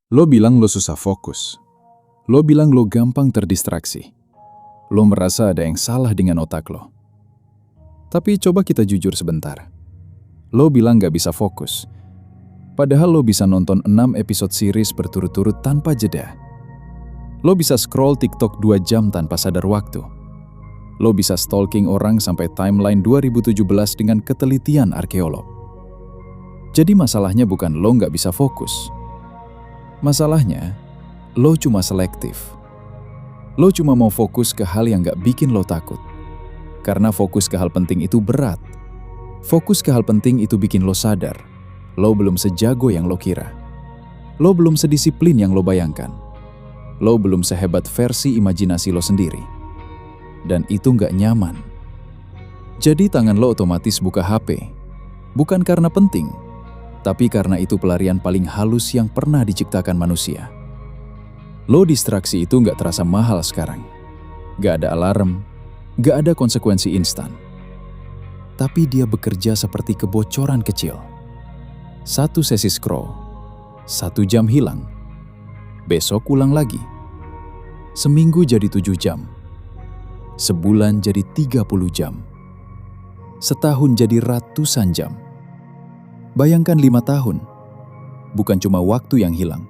Lo bilang lo susah fokus. Lo bilang lo gampang terdistraksi. Lo merasa ada yang salah dengan otak lo. Tapi coba kita jujur sebentar. Lo bilang gak bisa fokus. Padahal lo bisa nonton 6 episode series berturut-turut tanpa jeda. Lo bisa scroll TikTok 2 jam tanpa sadar waktu. Lo bisa stalking orang sampai timeline 2017 dengan ketelitian arkeolog. Jadi masalahnya bukan lo gak bisa fokus. Masalahnya, lo cuma selektif. Lo cuma mau fokus ke hal yang gak bikin lo takut. Karena fokus ke hal penting itu berat. Fokus ke hal penting itu bikin lo sadar. Lo belum sejago yang lo kira. Lo belum sedisiplin yang lo bayangkan. Lo belum sehebat versi imajinasi lo sendiri. Dan itu gak nyaman. Jadi tangan lo otomatis buka HP. Bukan karena penting, tapi karena itu pelarian paling halus yang pernah diciptakan manusia. Lo distraksi itu gak terasa mahal sekarang. Gak ada alarm, gak ada konsekuensi instan. Tapi dia bekerja seperti kebocoran kecil. 1 sesi scroll, 1 jam hilang. Besok ulang lagi. Seminggu jadi 7 jam. Sebulan jadi 30 jam. Setahun jadi ratusan jam. Bayangkan 5 tahun. Bukan cuma waktu yang hilang.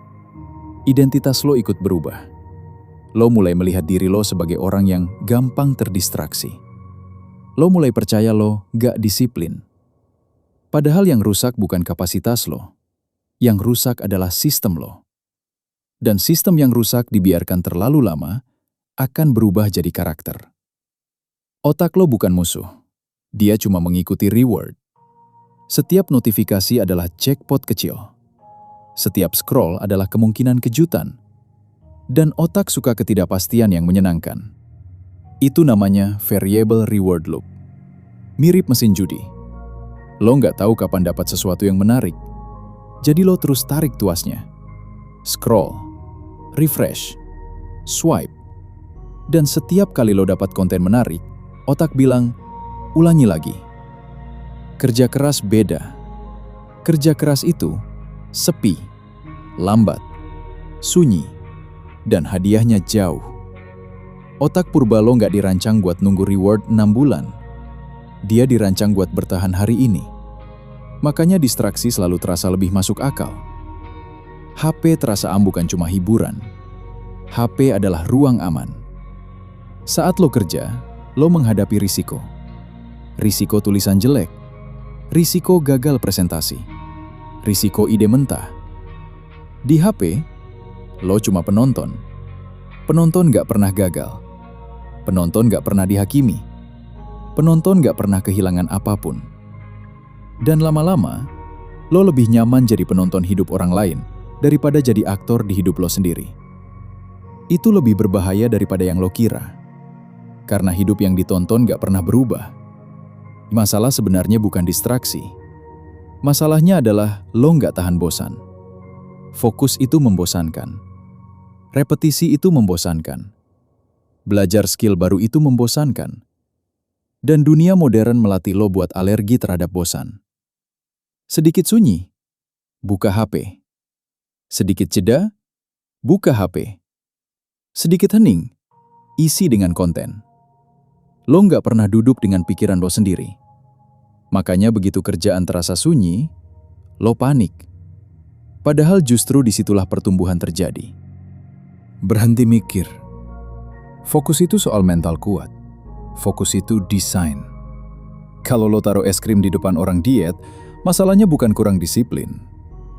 Identitas lo ikut berubah. Lo mulai melihat diri lo sebagai orang yang gampang terdistraksi. Lo mulai percaya lo gak disiplin. Padahal yang rusak bukan kapasitas lo. Yang rusak adalah sistem lo. Dan sistem yang rusak dibiarkan terlalu lama akan berubah jadi karakter. Otak lo bukan musuh. Dia cuma mengikuti reward. Setiap notifikasi adalah jackpot kecil. Setiap scroll adalah kemungkinan kejutan. Dan otak suka ketidakpastian yang menyenangkan. Itu namanya variable reward loop. Mirip mesin judi. Lo nggak tahu kapan dapat sesuatu yang menarik. Jadi lo terus tarik tuasnya. Scroll, refresh, swipe. Dan setiap kali lo dapat konten menarik, otak bilang, ulangi lagi. Kerja keras beda. Kerja keras itu sepi, lambat, sunyi, dan hadiahnya jauh. Otak purba lo nggak dirancang buat nunggu reward 6 bulan. Dia dirancang buat bertahan hari ini. Makanya distraksi selalu terasa lebih masuk akal. HP terasa bukan cuma hiburan. HP adalah ruang aman. Saat lo kerja, lo menghadapi risiko. Risiko tulisan jelek. Risiko gagal presentasi. Risiko ide mentah. Di HP, lo cuma penonton. Penonton gak pernah gagal. Penonton gak pernah dihakimi. Penonton gak pernah kehilangan apapun. Dan lama-lama, lo lebih nyaman jadi penonton hidup orang lain daripada jadi aktor di hidup lo sendiri. Itu lebih berbahaya daripada yang lo kira. Karena hidup yang ditonton gak pernah berubah. Masalah sebenarnya bukan distraksi. Masalahnya adalah lo nggak tahan bosan. Fokus itu membosankan. Repetisi itu membosankan. Belajar skill baru itu membosankan. Dan dunia modern melatih lo buat alergi terhadap bosan. Sedikit sunyi, buka HP. Sedikit jeda, buka HP. Sedikit hening, isi dengan konten. Lo nggak pernah duduk dengan pikiran lo sendiri. Makanya begitu kerjaan terasa sunyi, lo panik. Padahal justru disitulah pertumbuhan terjadi. Berhenti mikir. Fokus itu soal mental kuat. Fokus itu desain. Kalau lo taruh es krim di depan orang diet, masalahnya bukan kurang disiplin.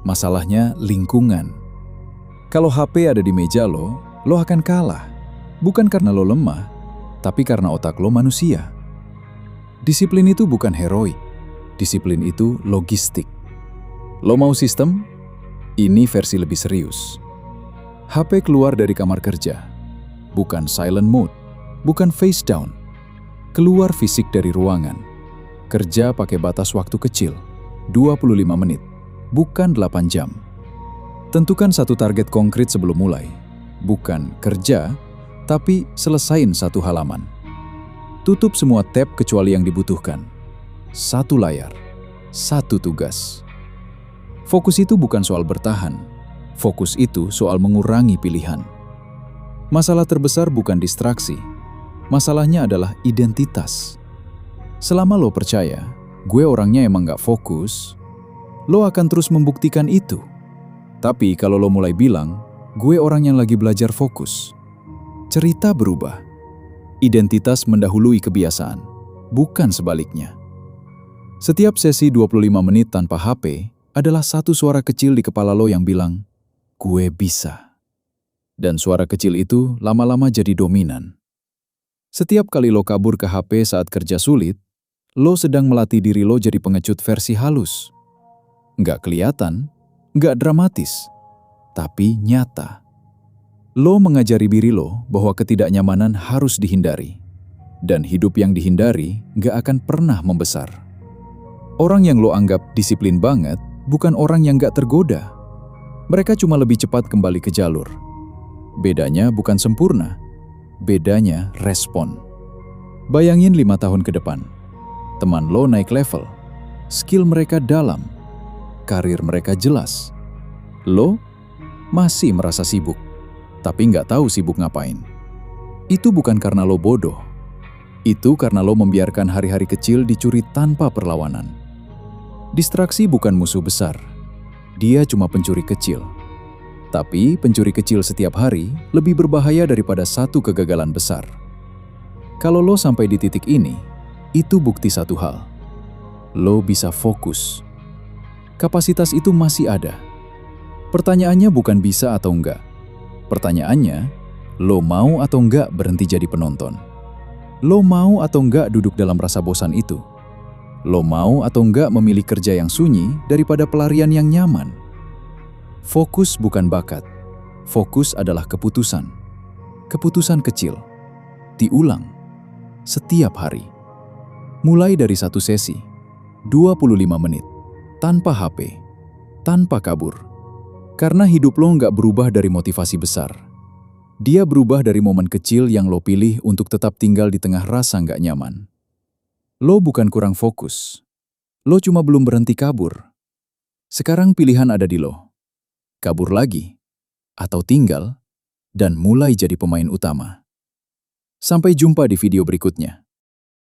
Masalahnya lingkungan. Kalau HP ada di meja lo akan kalah. Bukan karena lo lemah, tapi karena otak lo manusia. Disiplin itu bukan heroik. Disiplin itu logistik. Lo mau sistem? Ini versi lebih serius. HP keluar dari kamar kerja. Bukan silent mode. Bukan face down. Keluar fisik dari ruangan. Kerja pakai batas waktu kecil. 25 menit. Bukan 8 jam. Tentukan satu target konkret sebelum mulai. Bukan kerja, tapi selesain 1 halaman. Tutup semua tab kecuali yang dibutuhkan. 1 layar, 1 tugas. Fokus itu bukan soal bertahan. Fokus itu soal mengurangi pilihan. Masalah terbesar bukan distraksi. Masalahnya adalah identitas. Selama lo percaya, gue orangnya emang gak fokus, lo akan terus membuktikan itu. Tapi kalau lo mulai bilang, gue orang yang lagi belajar fokus, cerita berubah. Identitas mendahului kebiasaan, bukan sebaliknya. Setiap sesi 25 menit tanpa HP adalah satu suara kecil di kepala lo yang bilang, gue bisa. Dan suara kecil itu lama-lama jadi dominan. Setiap kali lo kabur ke HP saat kerja sulit, lo sedang melatih diri lo jadi pengecut versi halus. Nggak kelihatan, nggak dramatis, tapi nyata. Lo mengajari diri lo bahwa ketidaknyamanan harus dihindari. Dan hidup yang dihindari nggak akan pernah membesar. Orang yang lo anggap disiplin banget bukan orang yang nggak tergoda. Mereka cuma lebih cepat kembali ke jalur. Bedanya bukan sempurna, bedanya respon. Bayangin 5 tahun ke depan, teman lo naik level, skill mereka dalam, karir mereka jelas. Lo masih merasa sibuk, tapi nggak tahu sibuk ngapain. Itu bukan karena lo bodoh. Itu karena lo membiarkan hari-hari kecil dicuri tanpa perlawanan. Distraksi bukan musuh besar. Dia cuma pencuri kecil. Tapi pencuri kecil setiap hari lebih berbahaya daripada satu kegagalan besar. Kalau lo sampai di titik ini, itu bukti satu hal. Lo bisa fokus. Kapasitas itu masih ada. Pertanyaannya bukan bisa atau enggak. Pertanyaannya, lo mau atau enggak berhenti jadi penonton? Lo mau atau enggak duduk dalam rasa bosan itu? Lo mau atau enggak memilih kerja yang sunyi daripada pelarian yang nyaman? Fokus bukan bakat. Fokus adalah keputusan. Keputusan kecil. Diulang. Setiap hari. Mulai dari satu sesi. 25 menit. Tanpa HP. Tanpa kabur. Karena hidup lo nggak berubah dari motivasi besar. Dia berubah dari momen kecil yang lo pilih untuk tetap tinggal di tengah rasa nggak nyaman. Lo bukan kurang fokus. Lo cuma belum berhenti kabur. Sekarang pilihan ada di lo. Kabur lagi, atau tinggal, dan mulai jadi pemain utama. Sampai jumpa di video berikutnya.